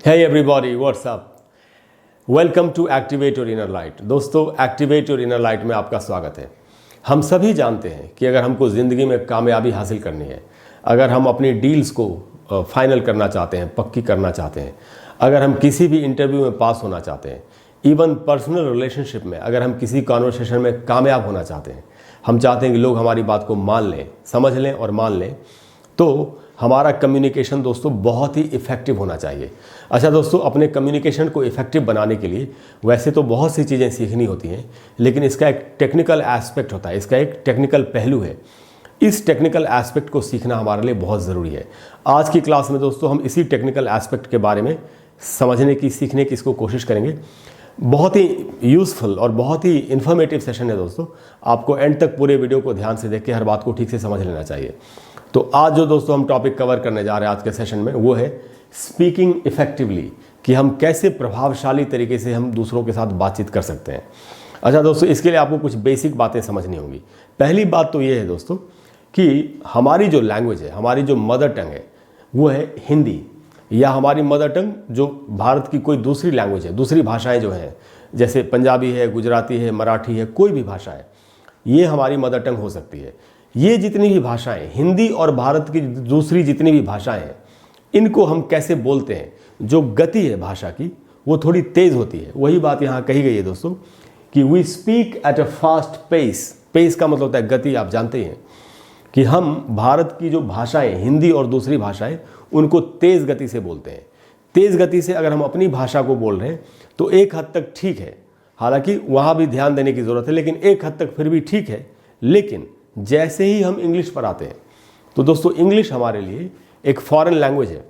Hey everybody, what's up? Welcome to activate your inner light. दोस्तों, activate your inner light में आपका स्वागत है। हम सभी जानते हैं कि अगर हमको ज़िंदगी में कामयाबी हासिल करनी है, अगर हम अपनी डील्स को फाइनल करना चाहते हैं, पक्की करना चाहते हैं, अगर हम किसी भी इंटरव्यू में पास होना चाहते हैं, इवन पर्सनल रिलेशनशिप में अगर हम किसी कॉन्वर्सेशन में कामयाब होना चाहते हैं, हम चाहते हैं कि लोग हमारी बात को मान लें, समझ लें और मान लें, तो हमारा कम्युनिकेशन दोस्तों बहुत ही इफ़ेक्टिव होना चाहिए। अच्छा दोस्तों, अपने कम्युनिकेशन को इफ़ेक्टिव बनाने के लिए वैसे तो बहुत सी चीज़ें सीखनी होती हैं, लेकिन इसका एक टेक्निकल एस्पेक्ट होता है, इसका एक टेक्निकल पहलू है। इस टेक्निकल एस्पेक्ट को सीखना हमारे लिए बहुत ज़रूरी है। आज की क्लास में दोस्तों हम इसी टेक्निकल एस्पेक्ट के बारे में समझने की, सीखने की इसको कोशिश करेंगे। बहुत ही यूज़फुल और बहुत ही इन्फॉर्मेटिव सेशन है दोस्तों। आपको एंड तक पूरे वीडियो को ध्यान से देख के हर बात को ठीक से समझ लेना चाहिए। तो आज जो दोस्तों हम टॉपिक कवर करने जा रहे हैं आज के सेशन में, वो है स्पीकिंग इफेक्टिवली, कि हम कैसे प्रभावशाली तरीके से हम दूसरों के साथ बातचीत कर सकते हैं। अच्छा दोस्तों, इसके लिए आपको कुछ बेसिक बातें समझनी होंगी। पहली बात तो ये है दोस्तों कि हमारी जो लैंग्वेज है, हमारी जो मदर टंग है, वो है हिंदी, या हमारी मदर टंग जो भारत की कोई दूसरी लैंग्वेज है, दूसरी भाषाएं जो हैं, जैसे पंजाबी है, गुजराती है, मराठी है, कोई भी भाषा है, ये हमारी मदर टंग हो सकती है। ये जितनी भी भाषाएं, हिंदी और भारत की दूसरी जितनी भी भाषाएं हैं, इनको हम कैसे बोलते हैं, जो गति है भाषा की वो थोड़ी तेज़ होती है। वही बात यहाँ कही गई है दोस्तों कि we speak at a fast pace. Pace का मतलब होता है गति। आप जानते ही हैं कि हम भारत की जो भाषाएं, हिंदी और दूसरी भाषाएं, उनको तेज़ गति से बोलते हैं। तेज़ गति से अगर हम अपनी भाषा को बोल रहे हैं तो एक हद तक ठीक है, हालांकि वहाँ भी ध्यान देने की ज़रूरत है, लेकिन एक हद तक फिर भी ठीक है। लेकिन जैसे ही हम इंग्लिश पर आते हैं तो दोस्तों इंग्लिश हमारे लिए एक फॉरेन लैंग्वेज है।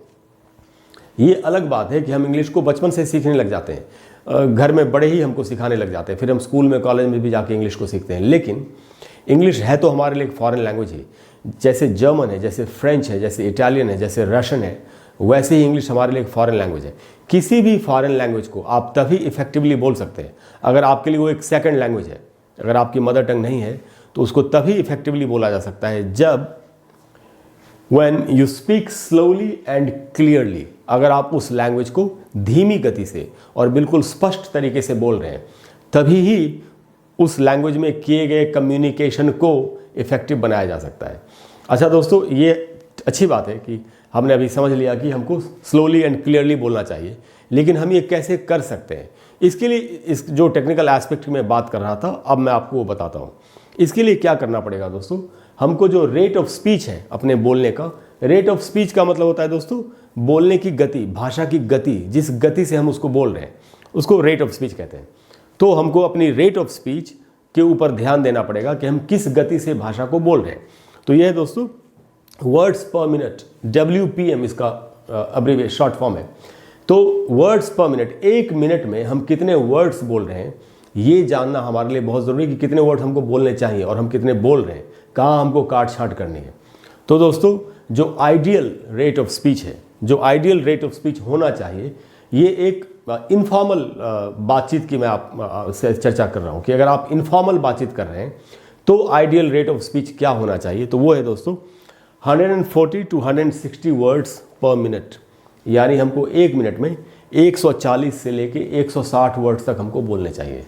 ये अलग बात है कि हम इंग्लिश को बचपन से सीखने लग जाते हैं, घर में बड़े ही हमको सिखाने लग जाते हैं, फिर हम स्कूल में, कॉलेज में भी जाके इंग्लिश को सीखते हैं। लेकिन इंग्लिश है तो हमारे लिए एक फॉरेन लैंग्वेज ही। जैसे जर्मन है, जैसे फ्रेंच है, जैसे इटालियन है, जैसे रशियन है, वैसे ही इंग्लिश हमारे लिए एक फॉरेन लैंग्वेज है। किसी भी फॉरेन लैंग्वेज को आप तभी इफेक्टिवली बोल सकते हैं अगर आपके लिए वो एक सेकेंड लैंग्वेज है। अगर आपकी मदर टंग नहीं है तो उसको तभी इफेक्टिवली बोला जा सकता है जब when you speak slowly and clearly, अगर आप उस लैंग्वेज को धीमी गति से और बिल्कुल स्पष्ट तरीके से बोल रहे हैं, तभी ही उस लैंग्वेज में किए गए कम्युनिकेशन को इफेक्टिव बनाया जा सकता है। अच्छा दोस्तों, ये अच्छी बात है कि हमने अभी समझ लिया कि हमको स्लोली एंड क्लियरली बोलना चाहिए, लेकिन हम ये कैसे कर सकते हैं, इसके लिए इस जो टेक्निकल एस्पेक्ट की मैं बात कर रहा था, अब मैं आपको वो बताता हूँ। इसके लिए क्या करना पड़ेगा दोस्तों, हमको जो रेट ऑफ स्पीच है अपने बोलने का, रेट ऑफ स्पीच का मतलब होता है दोस्तों बोलने की गति, भाषा की गति, जिस गति से हम उसको बोल रहे हैं उसको रेट ऑफ स्पीच कहते हैं। तो हमको अपनी रेट ऑफ स्पीच के ऊपर ध्यान देना पड़ेगा कि हम किस गति से भाषा को बोल रहे हैं। तो यह है दोस्तों वर्ड्स पर मिनट, WPM इसका अब्रीविएट शॉर्ट फॉर्म है। तो वर्ड्स पर मिनट, एक मिनट में हम कितने वर्ड्स बोल रहे हैं, ये जानना हमारे लिए बहुत ज़रूरी है कि कितने वर्ड्स हमको बोलने चाहिए और हम कितने बोल रहे हैं, कहाँ हमको काट छाट करनी है। तो दोस्तों जो आइडियल रेट ऑफ स्पीच है, जो आइडियल रेट ऑफ स्पीच होना चाहिए, ये एक इनफॉर्मल बातचीत की मैं आप से चर्चा कर रहा हूँ कि अगर आप इनफॉर्मल बातचीत कर रहे हैं तो आइडियल रेट ऑफ स्पीच क्या होना चाहिए। तो वो है दोस्तों 140 to 160 वर्ड्स पर मिनट, यानी हमको एक मिनट में 140 से लेके 160 वर्ड्स तक हमको बोलने चाहिए।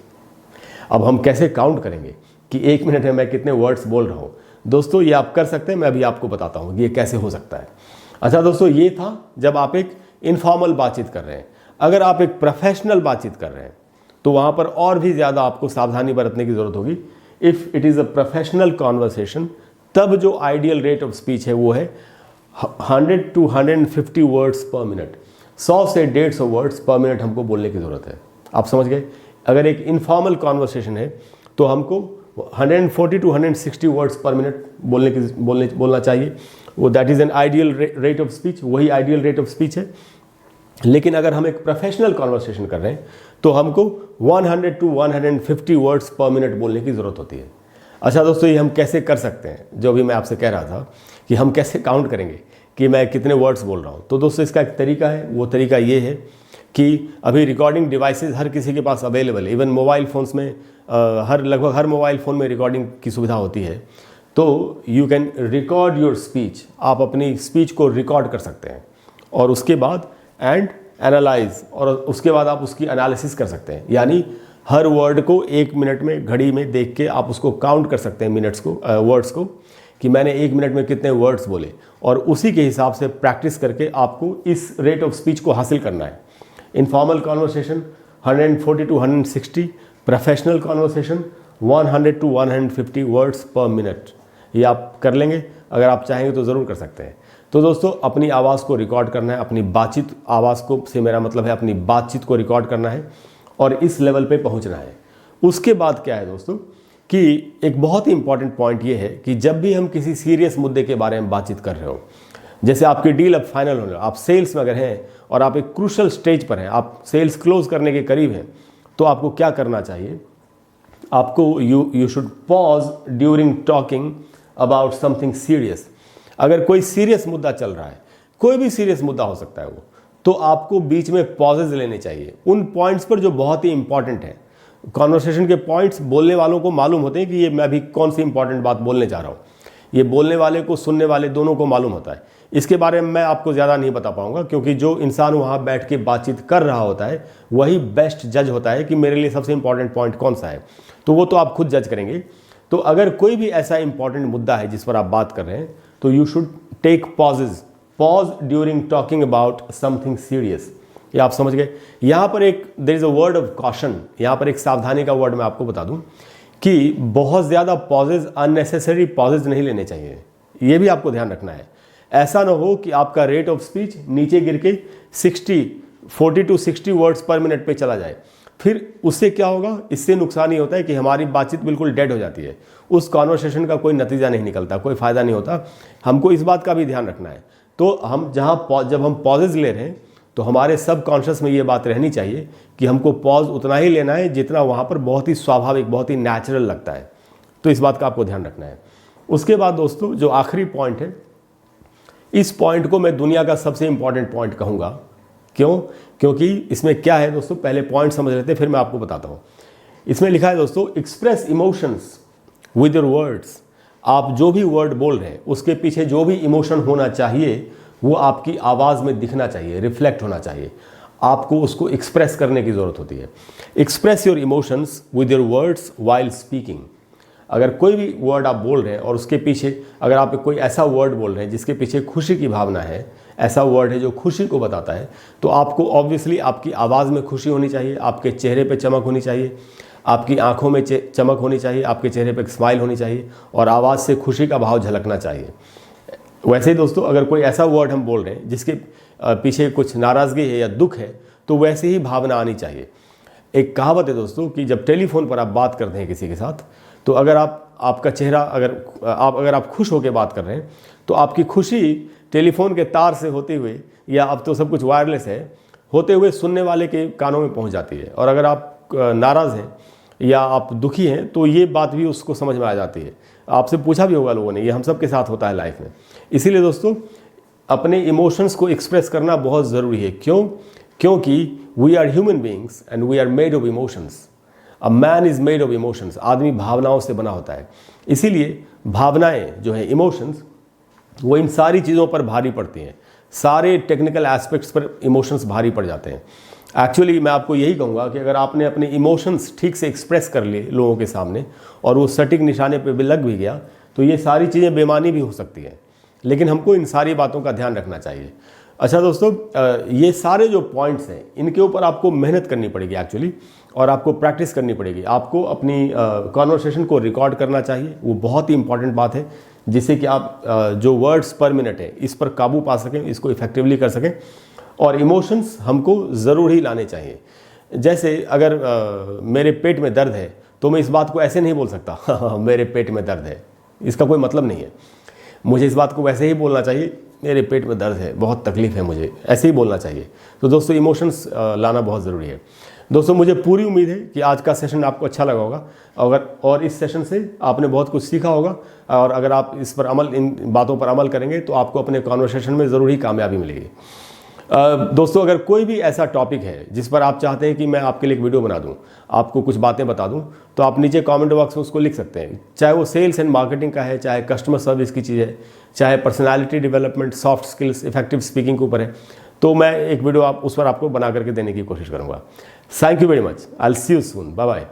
अब हम कैसे काउंट करेंगे कि एक मिनट में मैं कितने वर्ड्स बोल रहा हूँ, दोस्तों ये आप कर सकते हैं। मैं अभी आपको बताता हूँ कि ये कैसे हो सकता है। अच्छा दोस्तों, ये था जब आप एक इनफॉर्मल बातचीत कर रहे हैं। अगर आप एक प्रोफेशनल बातचीत कर रहे हैं तो वहाँ पर और भी ज़्यादा आपको सावधानी बरतने की ज़रूरत होगी। If it is a professional conversation, तब जो आइडियल रेट ऑफ स्पीच है वो है 100 to 150 वर्ड्स पर मिनट। 100 से 150 वर्ड्स पर मिनट हमको बोलने की ज़रूरत है। आप समझ गए। अगर एक इनफॉर्मल कॉन्वर्सेशन है तो हमको 140 to 160 वर्ड्स पर मिनट बोलना चाहिए। वो that is an ideal rate of speech, वही आइडियल रेट ऑफ स्पीच है। लेकिन अगर हम एक प्रोफेशनल कॉन्वर्सेशन कर रहे हैं तो हमको 100 to 150 वर्ड्स पर मिनट बोलने की ज़रूरत होती है। अच्छा दोस्तों, ये हम कैसे कर सकते हैं, जो भी मैं आपसे कह रहा था कि हम कैसे काउंट करेंगे कि मैं कितने वर्ड्स बोल रहा हूँ। तो दोस्तों इसका एक तरीका है, वो तरीका ये है कि अभी रिकॉर्डिंग डिवाइसेस हर किसी के पास अवेलेबल है। इवन मोबाइल फ़ोन्स में लगभग हर मोबाइल फ़ोन में रिकॉर्डिंग की सुविधा होती है। तो you can record your speech, आप अपनी स्पीच को रिकॉर्ड कर सकते हैं और उसके बाद एंड एनालाइज और उसके बाद आप उसकी एनालिसिस कर सकते हैं। यानी हर वर्ड को 1 मिनट में घड़ी में देख के आप उसको काउंट कर सकते हैं मिनट्स को, वर्ड्स को, कि मैंने 1 मिनट में कितने वर्ड्स बोले, और उसी के हिसाब से प्रैक्टिस करके आपको इस रेट ऑफ स्पीच को हासिल करना है। Informal conversation 140 to 160, professional conversation 100 to 150 words पर मिनट। ये आप कर लेंगे, अगर आप चाहेंगे तो ज़रूर कर सकते हैं। तो दोस्तों, अपनी आवाज़ को रिकॉर्ड करना है, अपनी बातचीत, आवाज़ को से मेरा मतलब है अपनी बातचीत को रिकॉर्ड करना है और इस लेवल पे पहुंचना है। उसके बाद क्या है दोस्तों कि एक बहुत ही इंपॉर्टेंट पॉइंट ये है कि जब भी हम किसी सीरियस मुद्दे के बारे में बातचीत कर रहे हो, जैसे आपकी डील अब फाइनल होने, आप सेल्स में अगर हैं और आप एक क्रूशल स्टेज पर हैं, आप सेल्स क्लोज करने के करीब हैं, तो आपको क्या करना चाहिए? आपको you should pause during talking about something serious. अगर कोई सीरियस मुद्दा चल रहा है, कोई भी सीरियस मुद्दा हो सकता है वो, तो आपको बीच में पॉजेज लेने चाहिए उन पॉइंट्स पर जो बहुत ही इंपॉर्टेंट है। कॉन्वर्सेशन के पॉइंट्स बोलने वालों को मालूम होते हैं कि ये मैं अभी कौन सी इंपॉर्टेंट बात बोलने जा रहा हूँ। ये बोलने वाले को, सुनने वाले दोनों को मालूम होता है। इसके बारे में मैं आपको ज़्यादा नहीं बता पाऊंगा, क्योंकि जो इंसान वहाँ बैठ के बातचीत कर रहा होता है वही बेस्ट जज होता है कि मेरे लिए सबसे इंपॉर्टेंट पॉइंट कौन सा है। तो वो तो आप खुद जज करेंगे। तो अगर कोई भी ऐसा इंपॉर्टेंट मुद्दा है जिस पर आप बात कर रहे हैं, तो you should take pause during talking about something serious. ये आप समझ गए। यहाँ पर एक there is a word of caution, यहाँ पर एक सावधानी का वर्ड मैं आपको बता दूं कि बहुत ज़्यादा पॉजेज, अननेसेसरी पॉजेज नहीं लेने चाहिए। ये भी आपको ध्यान रखना है। ऐसा ना हो कि आपका रेट ऑफ स्पीच नीचे गिर के 40 to 60 वर्ड्स पर मिनट पे चला जाए। फिर उससे क्या होगा? इससे नुकसान ये होता है कि हमारी बातचीत बिल्कुल डेड हो जाती है, उस कॉन्वर्सेशन का कोई नतीजा नहीं निकलता, कोई फ़ायदा नहीं होता। हमको इस बात का भी ध्यान रखना है। तो हम जब हम पॉजेज ले रहे हैं, तो हमारे सब कॉन्शियस में ये बात रहनी चाहिए कि हमको पॉज उतना ही लेना है जितना वहाँ पर बहुत ही स्वाभाविक, बहुत ही नेचुरल लगता है। तो इस बात का आपको ध्यान रखना है। उसके बाद दोस्तों, जो आखिरी पॉइंट है, इस पॉइंट को मैं दुनिया का सबसे इंपॉर्टेंट पॉइंट कहूँगा। क्यों? क्योंकि इसमें क्या है दोस्तों, पहले पॉइंट समझ लेते हैं, फिर मैं आपको बताता हूँ। इसमें लिखा है दोस्तों, express emotions with your words. आप जो भी वर्ड बोल रहे हैं उसके पीछे जो भी इमोशन होना चाहिए वो आपकी आवाज़ में दिखना चाहिए, रिफ्लेक्ट होना चाहिए। आपको उसको एक्सप्रेस करने की ज़रूरत होती है। Express your emotions with your words while speaking. अगर कोई भी वर्ड आप बोल रहे हैं और उसके पीछे, अगर आप कोई ऐसा वर्ड बोल रहे हैं जिसके पीछे खुशी की भावना है, ऐसा वर्ड है जो खुशी को बताता है, तो आपको ऑब्वियसली आपकी आवाज़ में खुशी होनी चाहिए, आपके चेहरे पे चमक होनी चाहिए, आपकी आंखों में चमक होनी चाहिए, आपके चेहरे पे एक स्माइल होनी चाहिए और आवाज़ से खुशी का भाव झलकना चाहिए। वैसे ही दोस्तों, अगर कोई ऐसा वर्ड हम बोल रहे हैं जिसके पीछे कुछ नाराज़गी है या दुख है, तो वैसे ही भावना आनी चाहिए। एक कहावत है दोस्तों कि जब टेलीफोन पर आप बात करते हैं किसी के साथ, तो अगर आपका चेहरा, अगर आप खुश होकर बात कर रहे हैं, तो आपकी खुशी टेलीफोन के तार से होते हुए, या अब तो सब कुछ वायरलेस है, होते हुए सुनने वाले के कानों में पहुंच जाती है। और अगर आप नाराज़ हैं या आप दुखी हैं, तो ये बात भी उसको समझ में आ जाती है। आपसे पूछा भी होगा लोगों ने, ये हम सब के साथ होता है लाइफ में। इसीलिए दोस्तों, अपने इमोशंस को एक्सप्रेस करना बहुत ज़रूरी है। क्यों? क्योंकि we are human beings and we are made of emotions. A man is made of emotions. आदमी भावनाओं से बना होता है। इसीलिए भावनाएं जो हैं, इमोशंस, वो इन सारी चीज़ों पर भारी पड़ती हैं। सारे टेक्निकल एस्पेक्ट्स पर इमोशंस भारी पड़ जाते हैं। एक्चुअली मैं आपको यही कहूँगा कि अगर आपने अपने इमोशंस ठीक से एक्सप्रेस कर लिए लोगों के सामने और वो सटीक निशाने पे भी लग भी गया, तो ये सारी चीज़ें बेमानी भी हो सकती हैं। लेकिन हमको इन सारी बातों का ध्यान रखना चाहिए। अच्छा दोस्तों, ये सारे जो पॉइंट्स हैं, इनके ऊपर आपको मेहनत करनी पड़ेगी एक्चुअली, और आपको प्रैक्टिस करनी पड़ेगी। आपको अपनी कॉन्वर्सेशन को रिकॉर्ड करना चाहिए। वो बहुत ही इंपॉर्टेंट बात है, जिससे कि आप जो वर्ड्स पर मिनट है इस पर काबू पा सकें, इसको इफेक्टिवली कर सकें। और इमोशंस हमको ज़रूर ही लाने चाहिए। जैसे अगर मेरे पेट में दर्द है, तो मैं इस बात को ऐसे नहीं बोल सकता मेरे पेट में दर्द है, इसका कोई मतलब नहीं है। मुझे इस बात को वैसे ही बोलना चाहिए, मेरे पेट में दर्द है, बहुत तकलीफ़ है मुझे, ऐसे ही बोलना चाहिए। तो दोस्तों, इमोशंस लाना बहुत ज़रूरी है। दोस्तों, मुझे पूरी उम्मीद है कि आज का सेशन आपको अच्छा लगा होगा, और इस सेशन से आपने बहुत कुछ सीखा होगा। और अगर आप इस पर इन बातों पर अमल करेंगे, तो आपको अपने कॉन्वर्सेशन में ज़रूर ही कामयाबी मिलेगी। दोस्तों, अगर कोई भी ऐसा टॉपिक है जिस पर आप चाहते हैं कि मैं आपके लिए एक वीडियो बना दूं, आपको कुछ बातें बता दूं, तो आप नीचे कमेंट बॉक्स में उसको लिख सकते हैं। चाहे वो सेल्स एंड मार्केटिंग का है, चाहे कस्टमर सर्विस की चीज़ है, चाहे personality development, soft skills, effective speaking के ऊपर है, तो मैं एक वीडियो आप उस पर आपको बना करके देने की कोशिश करूँगा। Thank you very much, I will see you soon, bye bye.